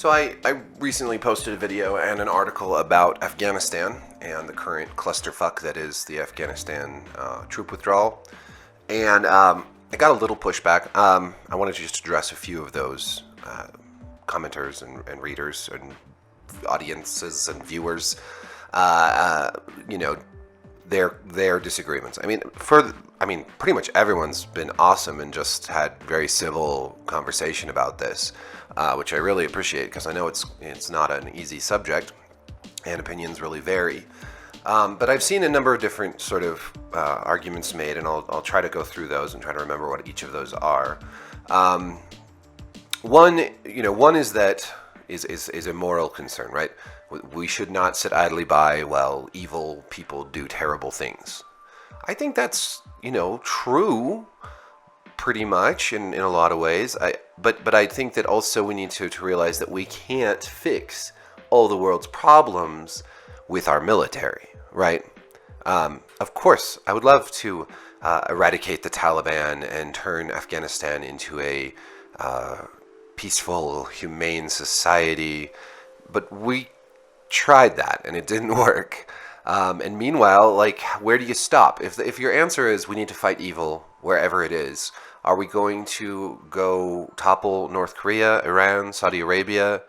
So I recently posted a video and an article about Afghanistan and the current clusterfuck that is the Afghanistan troop withdrawal. And I got a little pushback. I wanted to just address a few of those commenters and readers and audiences and viewers, their disagreements. Pretty much everyone's been awesome and just had very civil conversation about this, which I really appreciate because I know it's not an easy subject and opinions really vary. But I've seen a number of different sort of arguments made, and I'll try to go through those and try to remember what each of those are. One is that is a moral concern, right? We should not sit idly by while evil people do terrible things. I think that's, true pretty much in a lot of ways. But I think that also we need to realize that we can't fix all the world's problems with our military, right? Of course, I would love to eradicate the Taliban and turn Afghanistan into a peaceful, humane society, but we tried that and it didn't work. And meanwhile, where do you stop? If your answer is we need to fight evil wherever it is, are we going to go topple North Korea, Iran, Saudi Arabia?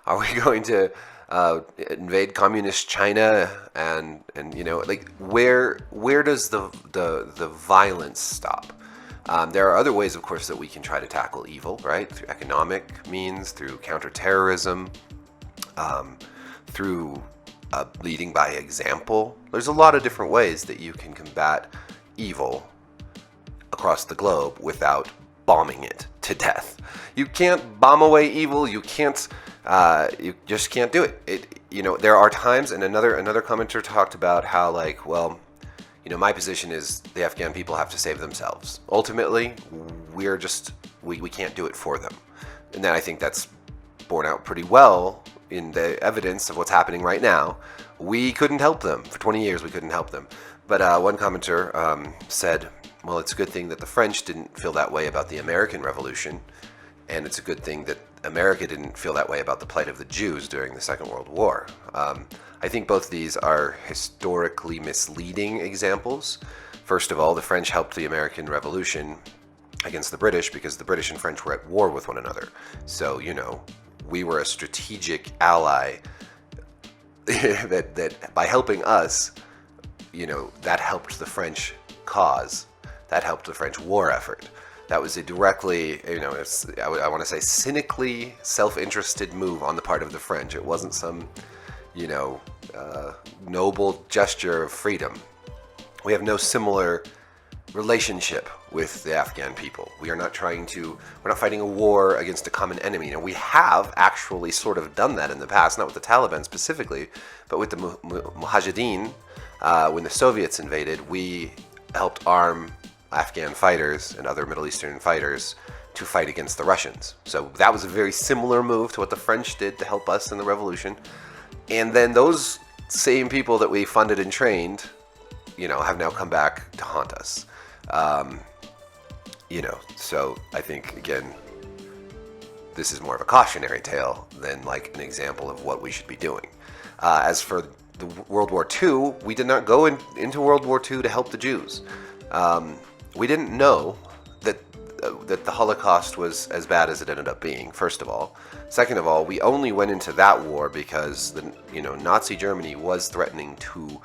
Are we going to invade communist China? And where does the violence stop? There are other ways, of course, that we can try to tackle evil, right? Through economic means, through counterterrorism, through leading by example. There's a lot of different ways that you can combat evil across the globe without bombing it to death. You can't bomb away evil. You can't. You just can't do it. There are times, and another commenter talked about how my position is the Afghan people have to save themselves. Ultimately, we can't do it for them. And then I think that's borne out pretty well in the evidence of what's happening right now. We couldn't help them. For 20 years, we couldn't help them. But one commenter said, well, it's a good thing that the French didn't feel that way about the American Revolution, and it's a good thing that America didn't feel that way about the plight of the Jews during the Second World War. I think both of these are historically misleading examples. First of all, the French helped the American Revolution against the British because the British and French were at war with one another. So, we were a strategic ally that by helping us, that helped the French cause. That helped the French war effort. That was a directly, I want to say cynically self-interested move on the part of the French. It wasn't some, noble gesture of freedom. We have no similar relationship with the Afghan people. We're not fighting a war against a common enemy. We have actually sort of done that in the past, not with the Taliban specifically, but with the Mujahideen. When the Soviets invaded, we helped arm Afghan fighters and other Middle Eastern fighters to fight against the Russians. So that was a very similar move to what the French did to help us in the revolution. And then those same people that we funded and trained, have now come back to haunt us. So I think, again, this is more of a cautionary tale than an example of what we should be doing. As for the World War II, we did not go into World War II to help the Jews. We didn't know that the Holocaust was as bad as it ended up being, first of all. Second of all, we only went into that war because Nazi Germany was threatening to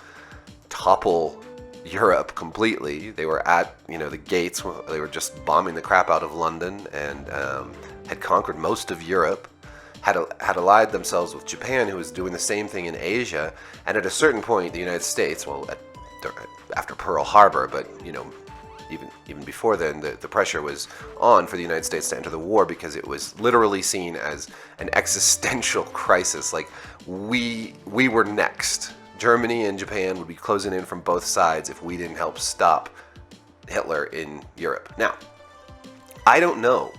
topple Europe completely. They were at the gates. They were just bombing the crap out of London and had conquered most of Europe. Had allied themselves with Japan, who was doing the same thing in Asia. And at a certain point, the United States, after Pearl Harbor, but even before then, the pressure was on for the United States to enter the war because it was literally seen as an existential crisis. We were next. Germany and Japan would be closing in from both sides if we didn't help stop Hitler in Europe. Now, I don't know.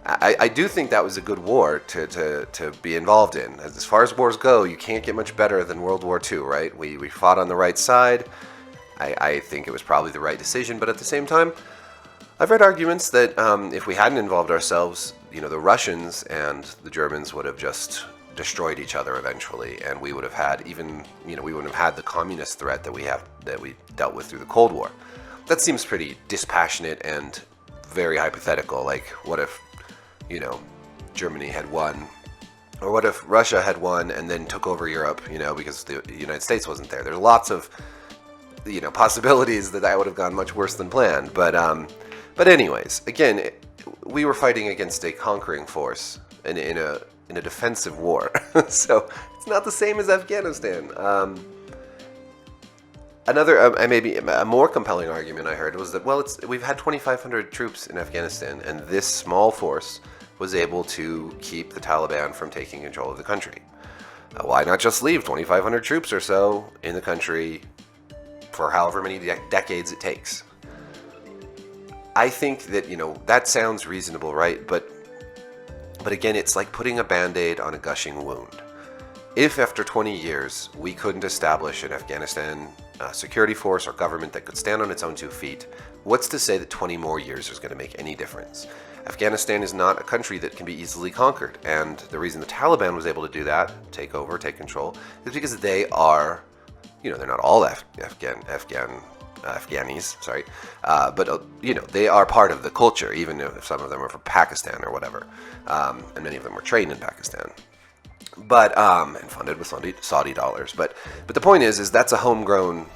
I do think that was a good war to be involved in. As far as wars go, you can't get much better than World War II, right? We fought on the right side. I think it was probably the right decision, but at the same time, I've read arguments that if we hadn't involved ourselves, the Russians and the Germans would have just destroyed each other eventually, and we would have had we wouldn't have had the communist threat that we dealt with through the Cold War. That seems pretty dispassionate and very hypothetical. Like, what if, Germany had won, or what if Russia had won and then took over Europe, because the United States wasn't there. There's lots of, possibilities that would have gone much worse than planned. But anyways, again, we were fighting against a conquering force in a defensive war, so it's not the same as Afghanistan. Another, maybe a more compelling argument I heard was that, we've had 2,500 troops in Afghanistan, and this small force was able to keep the Taliban from taking control of the country. Why not just leave 2,500 troops or so in the country for however many decades it takes? I think that, that sounds reasonable, right? But again, it's like putting a Band-Aid on a gushing wound. If after 20 years we couldn't establish an Afghanistan security force or government that could stand on its own 2 feet, what's to say that 20 more years is going to make any difference? Afghanistan is not a country that can be easily conquered, and the reason the Taliban was able to do that, take over, take control, is because they are, they're not all Afghanis, sorry, but they are part of the culture, even if some of them are from Pakistan or whatever, and many of them were trained in Pakistan, but and funded with Saudi dollars. But the point is that's a homegrown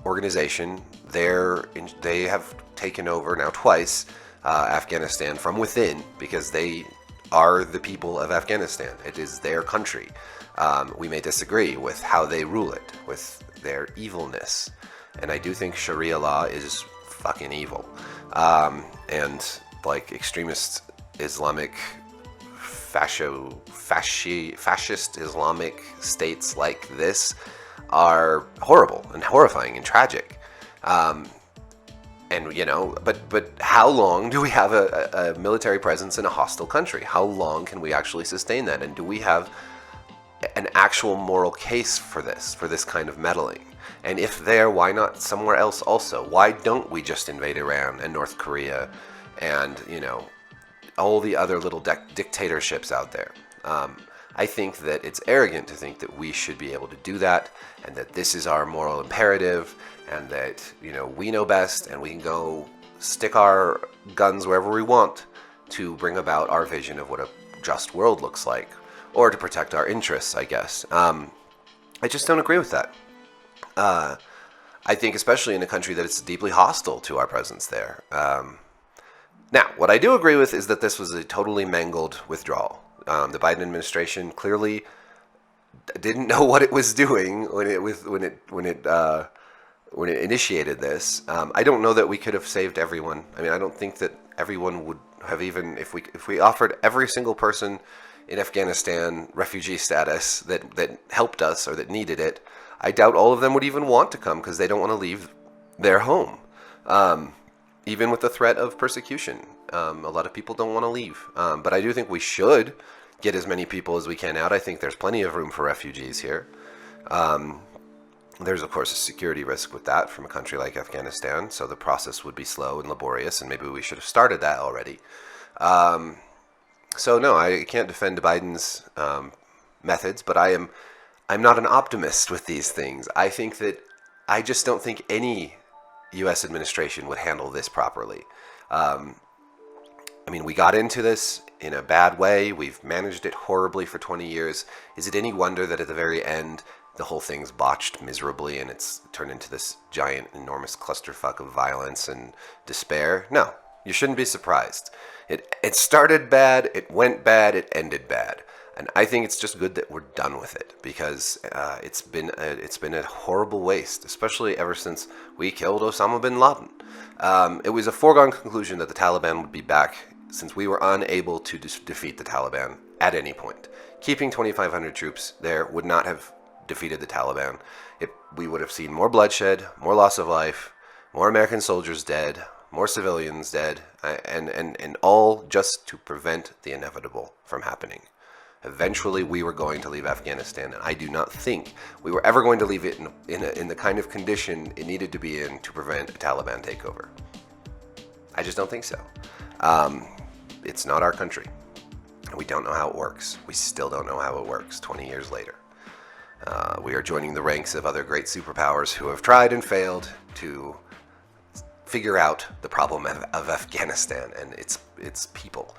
organization. They have taken over now twice Afghanistan from within, because they are the people of Afghanistan. It is their country. We may disagree with how they rule it, with their evilness. And I do think Sharia law is fucking evil. And like extremist Islamic, fascist Islamic states like this are horrible and horrifying and tragic. But how long do we have a military presence in a hostile country? How long can we actually sustain that? And do we have an actual moral case for this kind of meddling? And if there, why not somewhere else also? Why don't we just invade Iran and North Korea and, all the other little dictatorships out there? I think that it's arrogant to think that we should be able to do that, and that this is our moral imperative, and that, we know best, and we can go stick our guns wherever we want to bring about our vision of what a just world looks like, or to protect our interests, I guess. I just don't agree with that. I think especially in a country that is deeply hostile to our presence there. Now, what I do agree with is that this was a totally mangled withdrawal. The Biden administration clearly didn't know what it was doing when it initiated this. I don't know that we could have saved everyone. I mean, I don't think that everyone would have, even if we offered every single person in Afghanistan refugee status that helped us or that needed it, I doubt all of them would even want to come, because they don't want to leave their home. Even with the threat of persecution, a lot of people don't want to leave. But I do think we should get as many people as we can out. I think there's plenty of room for refugees here. There's, of course, a security risk with that from a country like Afghanistan, so the process would be slow and laborious, and maybe we should have started that already. So no, I can't defend Biden's methods, but I'm not an optimist with these things. I just don't think any U.S. administration would handle this properly. We got into this in a bad way. We've managed it horribly for 20 years. Is it any wonder that at the very end, the whole thing's botched miserably and it's turned into this giant, enormous clusterfuck of violence and despair? No, you shouldn't be surprised. It started bad, it went bad, it ended bad. And I think it's just good that we're done with it, because it's been a horrible waste, especially ever since we killed Osama bin Laden. It was a foregone conclusion that the Taliban would be back, since we were unable to defeat the Taliban at any point. Keeping 2,500 troops there would not have defeated the Taliban. We would have seen more bloodshed, more loss of life, more American soldiers dead, more civilians dead, and all just to prevent the inevitable from happening. Eventually, we were going to leave Afghanistan, and I do not think we were ever going to leave it in the kind of condition it needed to be in to prevent a Taliban takeover. I just don't think so. it's not our country. We don't know how it works. We still don't know how it works 20 years later. We are joining the ranks of other great superpowers who have tried and failed to figure out the problem of Afghanistan and its people.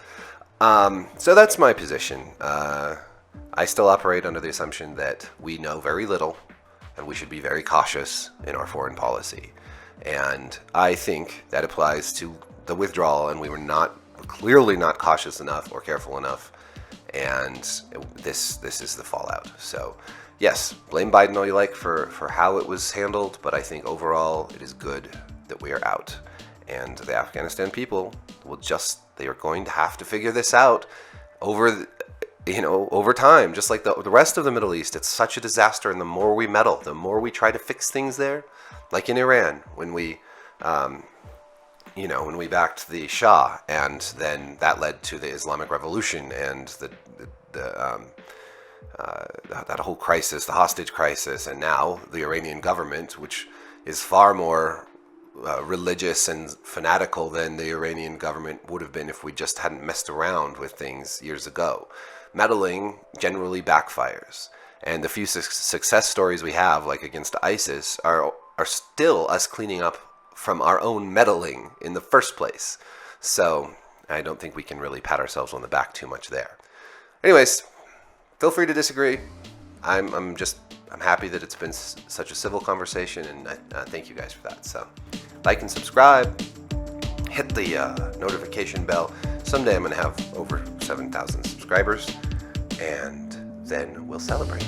So that's my position. I still operate under the assumption that we know very little and we should be very cautious in our foreign policy. And I think that applies to the withdrawal, and we were clearly not cautious enough or careful enough, and this is the fallout. So yes, blame Biden all you like for how it was handled, but I think overall it is good that we are out. And the Afghanistan people they are going to have to figure this out over time, just like the rest of the Middle East. It's such a disaster, and the more we meddle, the more we try to fix things there, like in Iran, when we backed the Shah, and then that led to the Islamic Revolution and that whole crisis, the hostage crisis, and now the Iranian government, which is far more religious and fanatical than the Iranian government would have been if we just hadn't messed around with things years ago. Meddling generally backfires, and the few success stories we have, like against ISIS, are still us cleaning up from our own meddling in the first place. So I don't think we can really pat ourselves on the back too much there. Anyways, feel free to disagree. I'm happy that it's been such a civil conversation, and I thank you guys for that. So like and subscribe, hit the notification bell. Someday I'm going to have over 7,000 subscribers, and then we'll celebrate.